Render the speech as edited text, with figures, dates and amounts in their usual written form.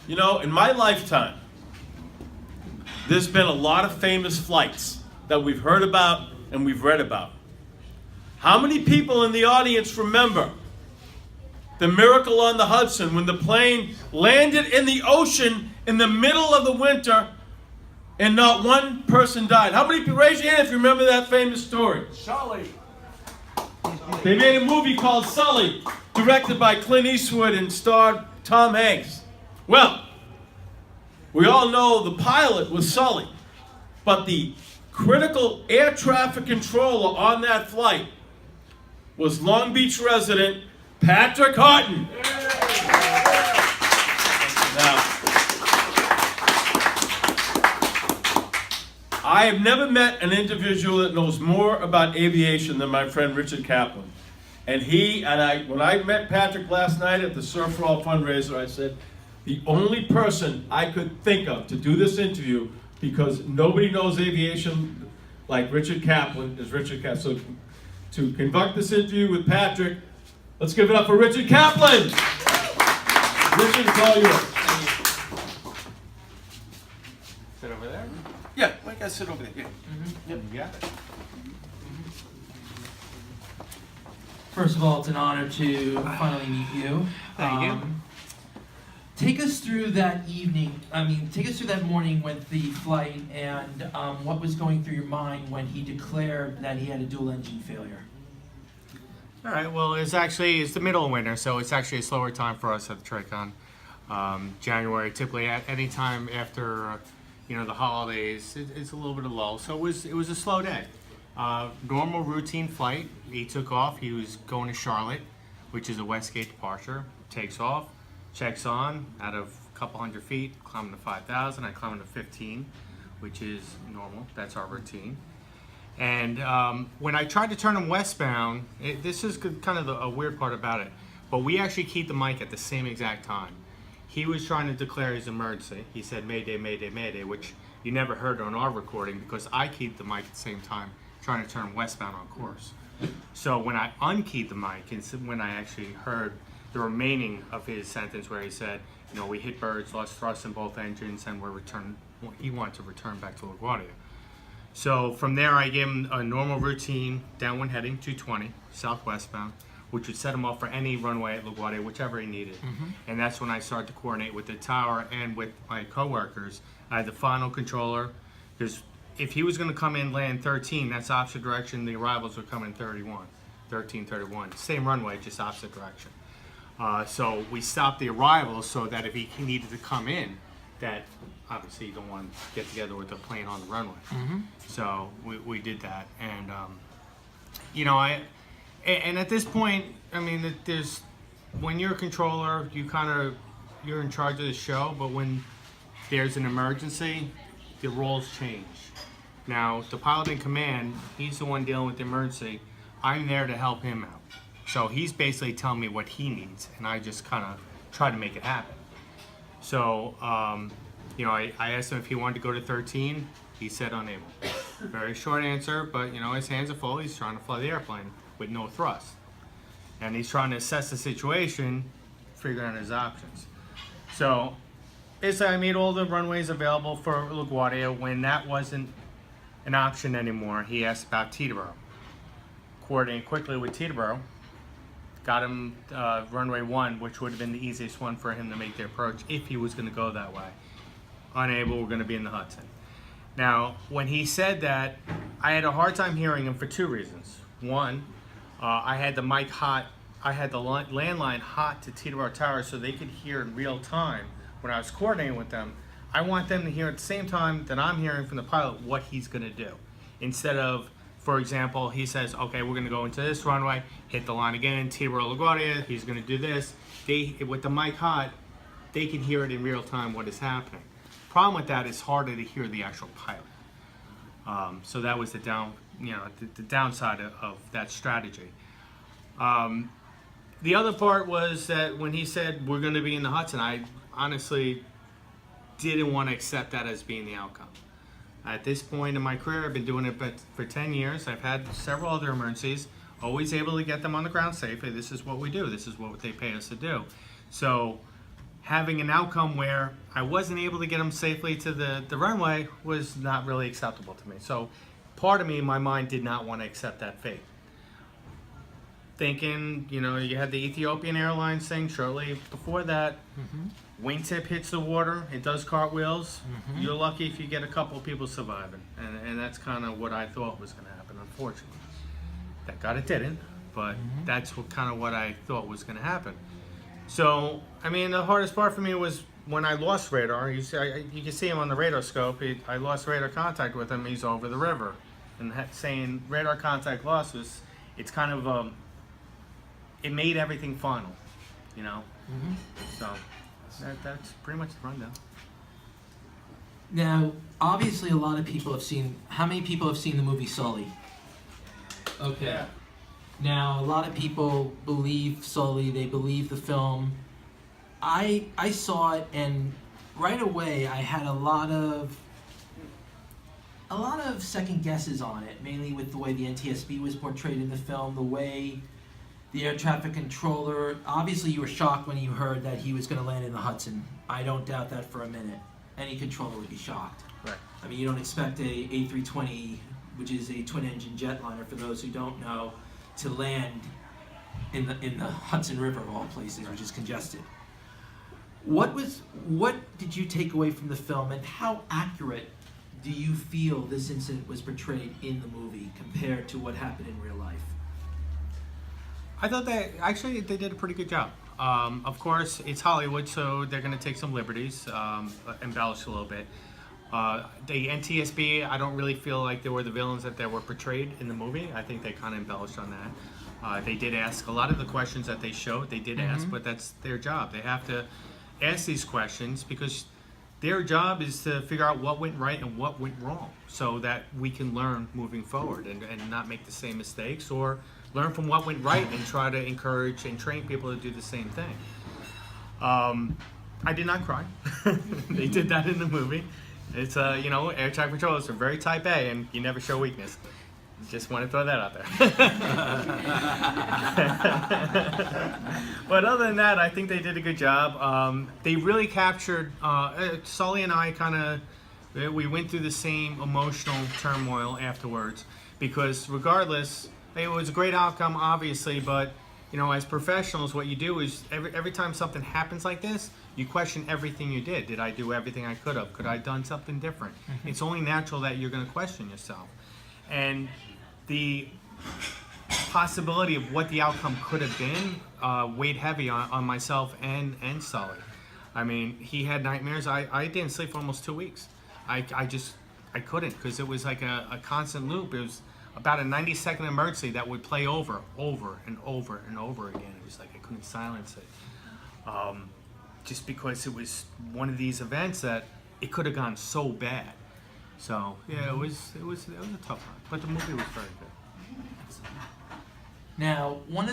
You know, in my lifetime, there's been a lot of famous flights that we've heard about and we've read about. How many people in the audience remember the miracle on the Hudson when the plane landed in the ocean in the middle of the winter and not one person died? How many people, raise your hand if you remember that famous story? Sully. They made a movie called Sully, directed by Clint Eastwood and starred Tom Hanks. Well, we all know the pilot was Sully, but the critical air traffic controller on that flight was Long Beach resident Patrick Harten. Now, I have never met an individual that knows more about aviation than my friend Richard Kaplan. And when I met Patrick last night at the Surf For All fundraiser, I said, the only person I could think of to do this interview, because nobody knows aviation like Richard Kaplan, is Richard Kaplan. So to conduct this interview with Patrick, let's give it up for Richard Kaplan. Richard, it's all yours. Sit over there? Yeah, I gotta sit over there. Yeah. Yep, you got it. First of all, it's an honor to finally meet you. Thank you. Take us through that evening, take us through that morning with the flight and what was going through your mind when he declared that he had a dual engine failure. All right, well, it's the middle of winter, so it's actually a slower time for us at the Tricon. January, typically at any time after, the holidays, it's a little bit of lull. So it was a slow day. Normal routine flight. He took off. He was going to Charlotte, which is a Westgate departure. Takes off, checks on out of a couple hundred feet, climbing to 5,000. I climb to 15, which is normal. That's our routine. And when I tried to turn him westbound, this is kind of a weird part about it, but we actually keyed the mic at the same exact time. He was trying to declare his emergency. He said, Mayday, Mayday, Mayday, which you never heard on our recording because I keyed the mic at the same time, trying to turn westbound on course. So when I unkeyed the mic, and when I actually heard the remaining of his sentence where he said, we hit birds, lost thrust in both engines, and he wanted to return back to LaGuardia. So from there, I gave him a normal routine, downwind heading, 220, southwestbound, which would set him up for any runway at LaGuardia, whichever he needed. Mm-hmm. And that's when I started to coordinate with the tower and with my coworkers. I had the final controller, because if he was going to come in land 13, that's opposite direction. The arrivals would come in 13, 31. Same runway, just opposite direction. So we stopped the arrivals so that if he needed to come in, that obviously you don't want to get together with the plane on the runway. Mm-hmm. So we did that. And, and at this point, when you're a controller, you're in charge of the show, but when there's an emergency, the roles change. Now, the pilot in command, he's the one dealing with the emergency. I'm there to help him out. So he's basically telling me what he needs, and I just kind of try to make it happen. So, I asked him if he wanted to go to 13. He said unable. Very short answer, but, his hands are full. He's trying to fly the airplane with no thrust. And he's trying to assess the situation, figure out his options. So, basically, I made all the runways available for LaGuardia. When that wasn't an option anymore, he asked about Teterboro. Coordinated quickly with Teterboro. Got him runway 1, which would have been the easiest one for him to make the approach if he was going to go that way. Unable, we're going to be in the Hudson. Now, when he said that, I had a hard time hearing him for 2 reasons. One, I had the mic hot, I had the landline hot to Teterboro Tower so they could hear in real time when I was coordinating with them. I want them to hear at the same time that I'm hearing from the pilot what he's going to do. Instead of, for example, he says, okay, we're going to go into this runway, hit the line again, Teterboro LaGuardia, he's going to do this. With the mic hot, they can hear it in real time what is happening. Problem with that is harder to hear the actual pilot. So that was the downside of that strategy. The other part was that when he said we're going to be in the Hudson, I honestly didn't want to accept that as being the outcome. At this point in my career, I've been doing it for 10 years. I've had several other emergencies, always able to get them on the ground safely. This is what we do. This is what they pay us to do. So having an outcome where I wasn't able to get them safely to the runway was not really acceptable to me. So part of me in my mind did not want to accept that fate. Thinking, you know, you had the Ethiopian Airlines thing shortly before that. Wingtip hits the water, it does cartwheels. You're lucky if you get a couple of people surviving. And that's kind of what I thought was going to happen, unfortunately. Thank God it didn't, but that's kind of what I thought was going to happen. So, I mean, the hardest part for me was when I lost radar. You can see him on the radar scope. I lost radar contact with him. He's over the river. And saying radar contact losses, it's kind of, it made everything final, you know? So, that's pretty much the rundown. Now, obviously, a lot of people have seen. How many people have seen the movie Sully? Okay. Yeah. Now, a lot of people believe Sully. They believe the film. I saw it, and right away, I had a lot of second guesses on it. Mainly with the way the NTSB was portrayed in the film, the way the air traffic controller. Obviously, you were shocked when you heard that he was going to land in the Hudson. I don't doubt that for a minute. Any controller would be shocked. Right. I mean, you don't expect a A320, which is a twin-engine jetliner, for those who don't know, to land in the Hudson River of all places, which is congested. What did you take away from the film, and how accurate do you feel this incident was portrayed in the movie compared to what happened in real life? I thought they did a pretty good job. Of course, it's Hollywood, so they're going to take some liberties, embellish a little bit. The NTSB, I don't really feel like they were the villains that they were portrayed in the movie. I think they kind of embellished on that. They did ask a lot of the questions that they showed. They did ask, but that's their job. They have to ask these questions because their job is to figure out what went right and what went wrong, so that we can learn moving forward and not make the same mistakes, or learn from what went right and try to encourage and train people to do the same thing. I did not cry. They did that in the movie. It's you know, air traffic controllers are very type A, and you never show weakness. Just want to throw that out there. But other than that, I think they did a good job. They really captured, Sully and I we went through the same emotional turmoil afterwards, because regardless, it was a great outcome, obviously, but you know, as professionals, what you do is every time something happens like this, you question everything you did. Did I do everything I could have? Could I have done something different? It's only natural that you're going to question yourself. And the possibility of what the outcome could have been weighed heavy on myself and Sully. I mean, he had nightmares. I didn't sleep for almost 2 weeks. I couldn't, because it was like a constant loop. It was about a 90-second emergency that would play over and over and over again. It was like I couldn't silence it. Just because it was one of these events that it could have gone so bad. So yeah, it was a tough one, but the movie was very good. Now, one of